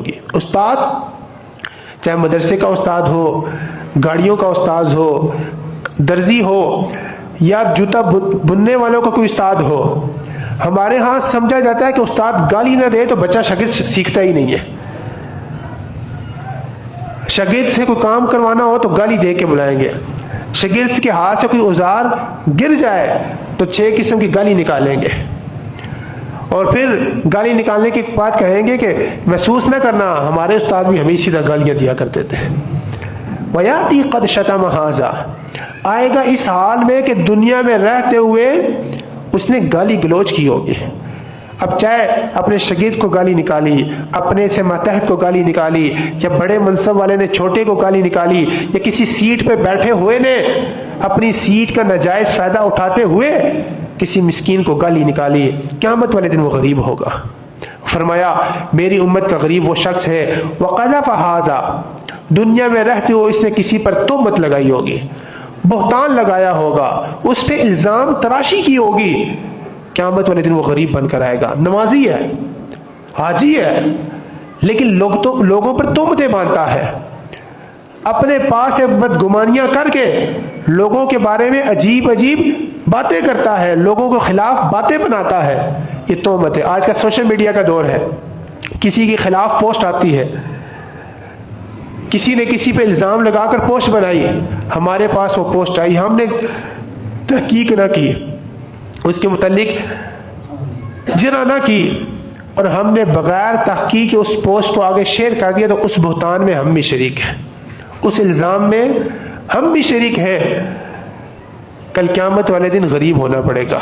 ہوگی۔ استاد چاہے مدرسے کا استاد ہو، گاڑیوں کا استاد ہو، درزی ہو، یا جوتا بننے والوں کا کوئی استاد ہو، ہمارے ہاں سمجھا جاتا ہے کہ استاد گالی نہ دے تو بچہ شاگرد سیکھتا ہی نہیں ہے۔ شاگرد سے کوئی کام کروانا ہو تو گالی دے کے بلائیں گے، شاگرد کے ہاتھ سے کوئی اوزار گر جائے تو 6 قسم کی گالی نکالیں گے، اور پھر گالی نکالنے کے بعد کہیں گے کہ محسوس نہ کرنا ہمارے استاد بھی ہمیں سیدھا گالیاں دیا کرتے تھے۔ وَيَأْتِي قَدْ شَتَمَ هَذَا، آئے گا اس حال میں کہ دنیا میں رہتے ہوئے اس نے گالی گلوچ کی ہوگی۔ اب چاہے اپنے شاگرد کو گالی نکالی، اپنے سے ماتحت کو گالی نکالی، یا بڑے منصب والے نے چھوٹے کو گالی نکالی، یا کسی سیٹ پہ بیٹھے ہوئے نے اپنی سیٹ کا ناجائز فائدہ اٹھاتے ہوئے کسی مسکین کو گالی نکالی، قیامت والے دن وہ غریب ہوگا۔ فرمایا میری امت کا غریب وہ شخص ہے وَقَذَفَ هَذَا، دنیا میں رہتے ہوئے اس نے کسی پر تہمت لگائی ہوگی، بہتان لگایا ہوگا، اس پہ الزام تراشی کی ہوگی، قیامت والے دن وہ غریب بن کر آئے گا۔ نمازی ہے، حاجی ہے، لیکن لوگوں پر تہمتیں باندھتا ہے، اپنے پاس سے بدگمانیاں کر کے لوگوں کے بارے میں عجیب عجیب باتیں کرتا ہے، لوگوں کے خلاف باتیں بناتا ہے، یہ تہمت ہے۔ آج کا سوشل میڈیا کا دور ہے، کسی کے خلاف پوسٹ آتی ہے، کسی نے کسی پہ الزام لگا کر پوسٹ بنائی، ہمارے پاس وہ پوسٹ آئی، ہم نے تحقیق نہ کی، اس کے متعلق جرح نہ کی، اور ہم نے بغیر تحقیق اس پوسٹ کو آگے شیئر کر دیا، تو اس بہتان میں ہم بھی شریک ہیں، اس الزام میں ہم بھی شریک ہیں، کل قیامت والے دن غریب ہونا پڑے گا۔